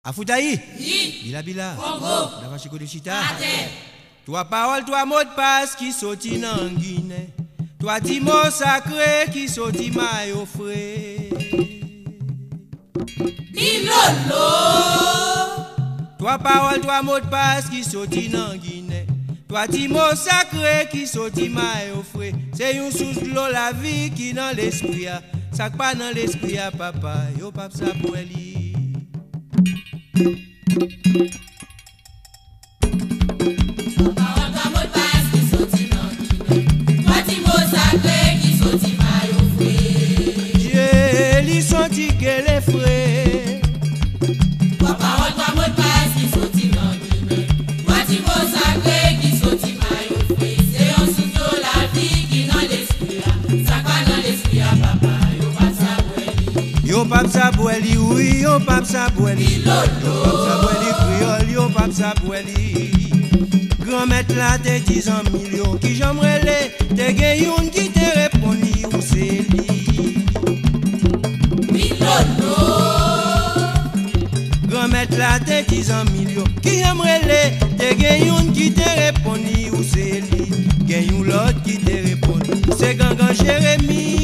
Afoutaï, Bila, Davachiko de Chita. Toi parole, toi mot de passe qui sortit dans Guinée. Toi dis mots sacrés qui sortit maillot frais. Bilolo. Toi parole, toi mot de passe qui sortit dans Guinée. Toi dis mots sacrés qui sortit maillot frais. C'est une source de l'eau la vie qui dans l'esprit. Ça pas dans l'esprit papa, yo pap ça pour lui. Yo pap sa boeli, oui, yo pap sa boeli. Yo pap sa boeli créole, yo pap sa boeli. Grand maître là te 10 ans millions qui j'aimerais les te gen yon qui te répondi ou c'est li. Bilolo. Grand maître là te 10 ans millions qui j'aimerais les te gen yon qui te répondi ou c'est li. Gen yon l'autre qui te répondi c'est Gangan Jérémie.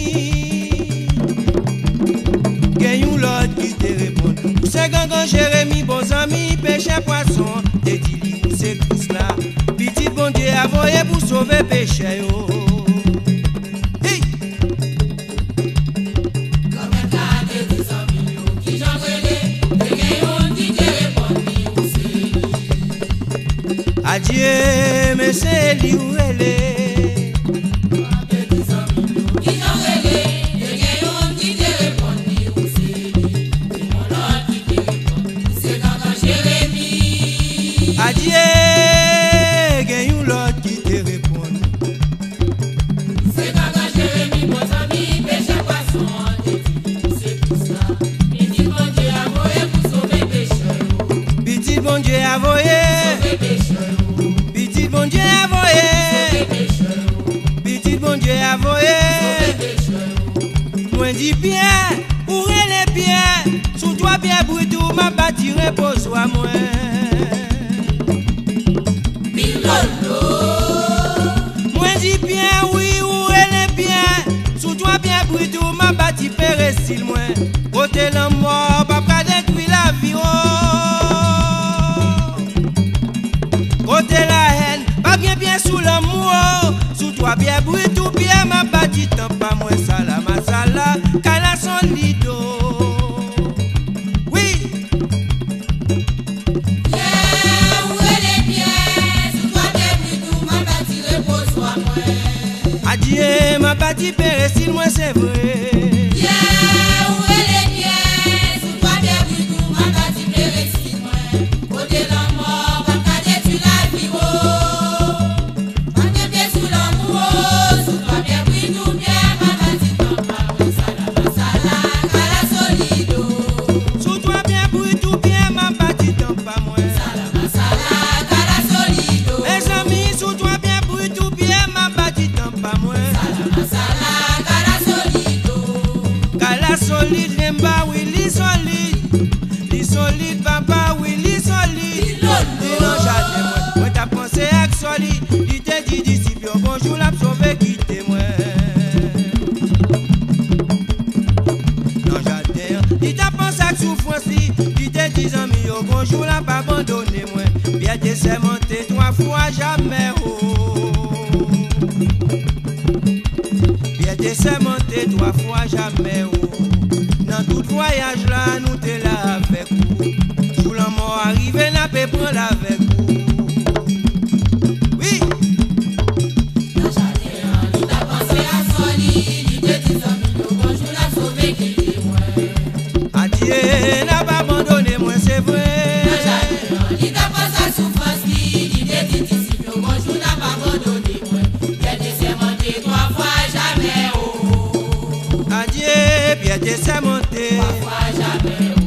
Gagne l'autre qui te répond. C'est Gangan Jérémie, bons amis, pêche poisson. Te dit où c'est tous là. Petit bon Dieu a voyé pour sauver péché. Hey! Comme un tas de 10 millions qui j'en relais. Te gagne qui te répond. Où c'est lui. Adieu, mais c'est lui où elle est. Adieu, gagne yon l'autre qui te répond. C'est Gangan Jérémie, bons amis, pêche poisson. C'est tout ça. Petit bon Dieu a voyé pour sauver péché. Petit bon Dieu a voyé. Sauver péché. Petit bon Dieu a voyé. Sauver péché. Petit bon Dieu a voyé. Sauver péché. Moi dis bien, où est les pieds? Sous toi bien brutou, ma bâti repose à moi. Moi dis bien oui où elle est bien. Sous toi bien brutou ma bâti pérécile moi. Côté la mort papa détruit la vie. Côté la haine pas bien sous l'amour. Sous toi bien brutou bien ma bâti tant pas moins sala masala cala solido. Adieu, ma bâti pérécile, moi c'est vrai. Yeah, où elle est bien, sous toi bien brutou, ma bâti pérécile, moi. Côté la mort, pas détruire la vie, oh. Pas bien sous l'amour, sous toi bien brutou, bien, ma bâti tant pas, ouais, masala, cala solido. Sous toi bien brutou, bien, ma bâti tant pas, moi. Masala, cala solido. Mes amis, sous toi bien brutou, bien, ma bâti tant pas, moi. Cala solide, Lemba, oui, li solide, papa, oui, li solide. Dis non, j'attends, moi, t'as pensé à solide. Li te dit disciple, bonjour, la sauvé, quitte moi. Non, j'attends, li t'as pensé à souffrance, li te dit amis, bonjour, la pas abandonné moi. Bien te sémenté 3 fois, jamais, oh. Bien te sémenté 3 fois, jamais, oh. Dans tout voyage là, nous t'es là avec vous. Sous la mort arrivé, n'a pas prendre avec vous. Oui. Dans jardin, il t'a pensé à solide. Il te dit bonjour, la sauvé qui est moi. Adieu, n'a pas abandonné moi, c'est vrai. Dans jardin, il t'a pensé à souffrance. Il te dit disciple, bonjour, n'a pas abandonné moi. Il te sémenté 3 fois, jamais, oh. Adieu, bien te sémenté. 3 fois, jamais, oh.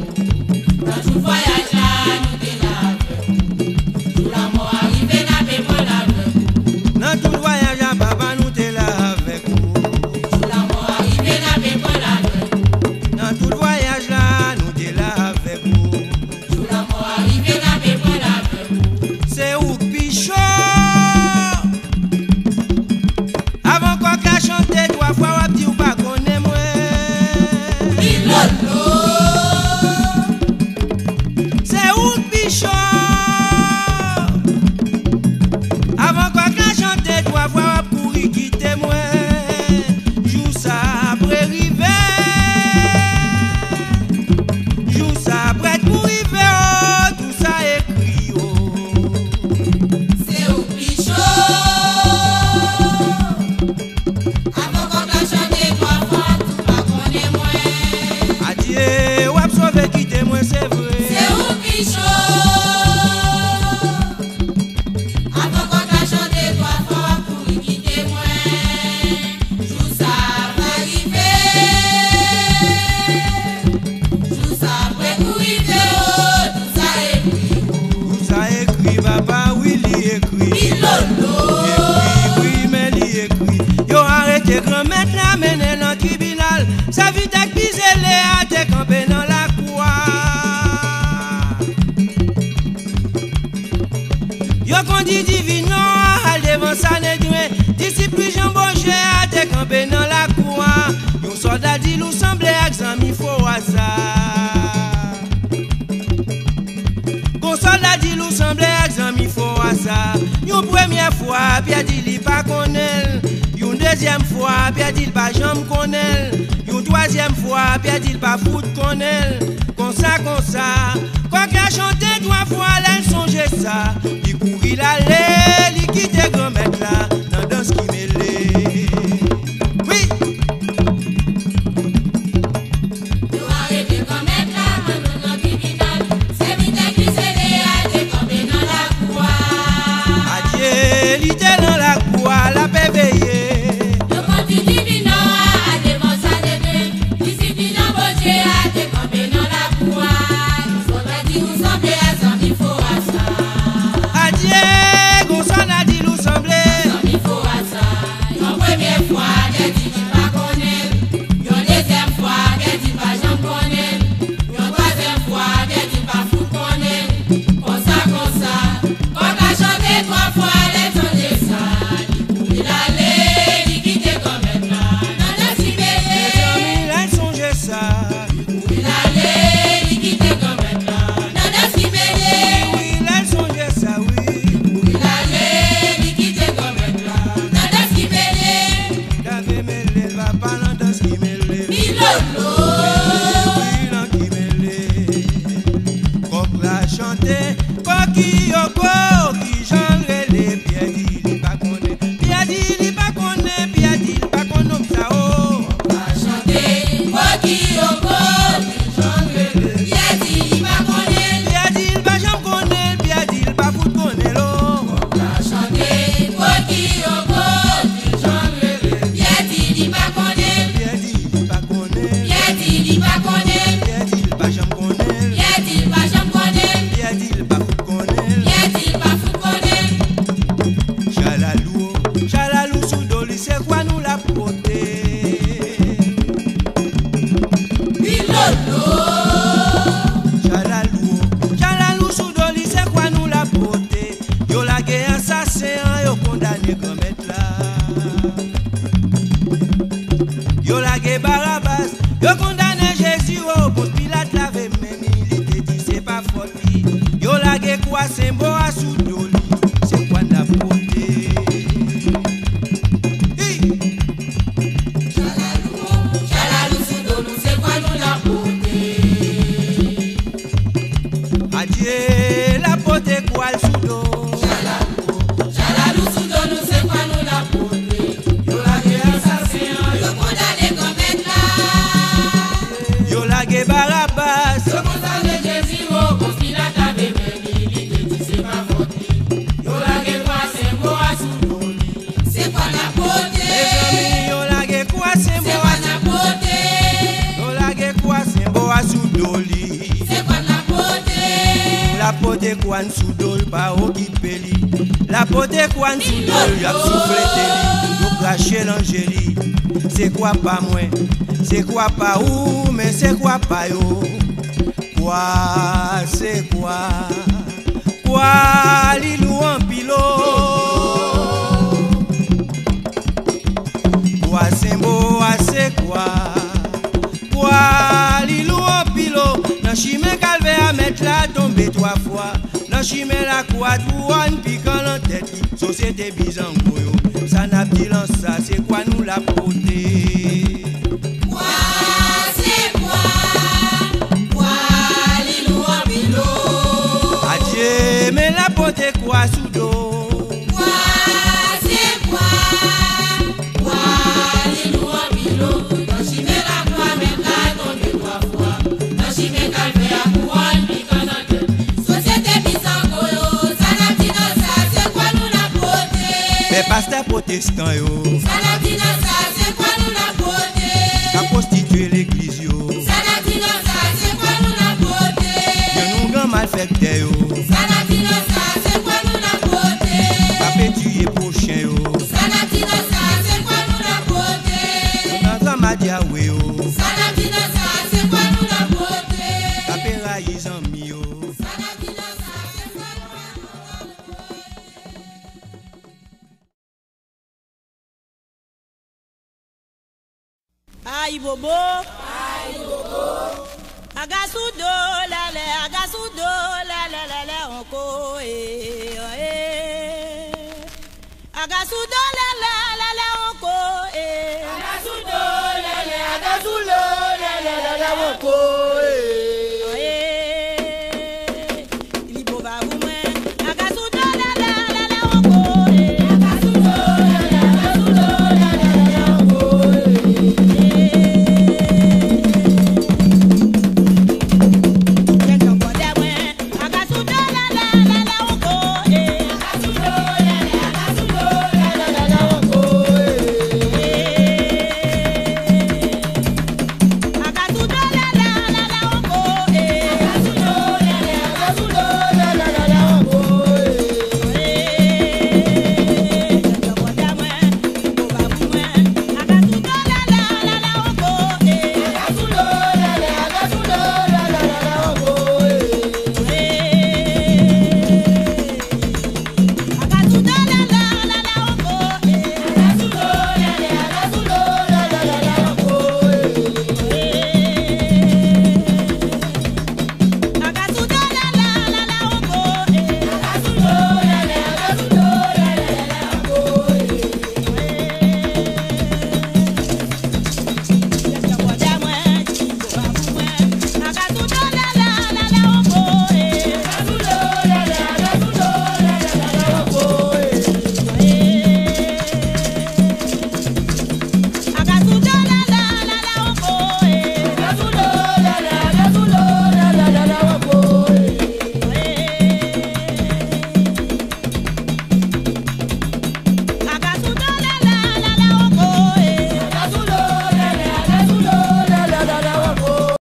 Yo qu'on dit divin non, al devant ça n'est doué. Disciple Jean Bourget a te campé dans la cour. Yon soldat dit nous semblait examen faut à ça. Gon soldat dit nous semblait examen faut à ça. Yon première fois, puis a dit li pas connaît. Yon deuxième fois, puis a dit pas jambe connaît. Yon troisième fois, puis a dit pas foot connaît. Comme ça. Quand qu'à chanter trois fois, elle songeait ça. Il courit l'aller, il quittait grand-mère là, dans danse qui mêlait. Oui. Nous arrêtons grand-mère là, maintenant dans tribunal. C'est vite qui s'est déhâté, tombé dans la cour. Adieu, il était dans la cour, la paix veillée. Le conti divin a devant sa dédé. Disciple Jean Bourget a te campé dans la cour. Nous faudrait dire nous sembler examen faut à ça. Adieu, Gonson a dit nous sembler. Examen faut à ça. Yon première fois, qu'elle dit qu'il pas connaît. Yon deuxième fois, qu'elle dit pas jambe connaît. Yon troisième fois, qu'elle dit pas foot connaît. Comme ça. Quand t'as chanté trois fois, elle songeait ça. Il allait, il quittait comme maintenant. Dans la cimetière. Les amis, elle songeait ça. Il allait, il quittait comme maintenant. Dans la cimetière. Oui, elle songeait ça, oui. Il allait, il quittait comme maintenant. Dans la cimetière. T'avais mêlé le papa dans danse qui mêlait. Milolo. Oui, dans qui mêlait. Coq la chanté, coqui yoko, qui genre les pieds dit il pas connaît. Pied dit il pas connaît, pied dit il pas connaît ça oh. A chanter, Koki Yoko, il a dit il pas connaît. Pied dit il pas jambe connaît, pied dit il pas foot connaît lo. A chanter, Koki Yoko, il a dit il pas connaît. Pied dit il pas connaît, Il a dit il pas connaît. pied dit il pas jambe connaît, Il a dit il pas jambe connaît. pied dit il pas foot connaît. Il a dit il pas foot connaît. Chalalou sous doli, c'est quoi nous la poté? Milolo. Chalalou sous doli, c'est quoi nous la poté? Yo la gué assassin, yo condamné comme être là. Yo la gué Barabbas, yo condamné Jésus, oh, bon Pilate l'avait même, il était dit c'est pas faute. Yo la gué quoi, c'est bon à sous doli, c'est quoi la poté? Chalalou Soudolou, c'est quoi nous la beauté? Adieu, la poté quoi le sous dos? Chalalou Soudolou, c'est quoi nous la beauté? Yo la gué assassin, Le condamné comme être là. yo la gué Barabbas. Le condamné Jésus, oh, bon Pilate avait même, il était dit c'est pas faute. Yo la gué quoi, c'est moi à Soudolou. C'est quoi la beauté? Les amis, yo la gué quoi, c'est C'est bon quoi à la beauté? yo la gué quoi, c'est bon à sous doli. C'est quoi la beauté? La poté quoi sous dol, pas au qui peli. La poté quoi sous dol, y'a soufflé teli. Yo craché l'angélie. C'est quoi pas moi? C'est quoi pas où? Mais c'est quoi pas yo? Quoi, c'est quoi? Quoi, l'ilou en pilote? Quoi c'est beau, c'est quoi? Quoi l'ilou en pilo? Nan chimé calvé à mettre la tomber trois fois. Nan chimé la quoi douane piquant en tête. Société bizango yo. Ça n'a pas lan ça, c'est quoi nous la beauté? Quoi, c'est quoi? Quoi, l'îlot en pilot? Adieu, mais la beauté quoi sous dos? Quoi, c'est quoi? Quoi, l'îlot en pilot? Dans chimé la croix, même la tombe trois fois. Dans chimé calvé à couronne, piquant en tête. Société bizango yo. Ça n'a pas dit non ça, c'est quoi nous la beauté? Mais pasteur protestant yo. Ça n'a dit non ça, c'est quoi nous la beauté? Qu'a constitué l'église yo. Ça n'a dit non ça, c'est quoi nous la beauté? Yo nous grand malfaiteur yo. Ça n'a dit non ça, c'est quoi nous la beauté? Qu'a pétué prochain yo. Ça n'a dit non ça, c'est quoi nous la beauté? Yo grand madiawe yo. Ça n'a dit non ça, c'est quoi nous la beauté? Qu'a péraïs en mi yo. Ça n'a dit non ça, c'est quoi nous la beauté? Aïe bobo. Agasudo lele, agasudo lele onko Agasudo lele onko Agasudo lele onko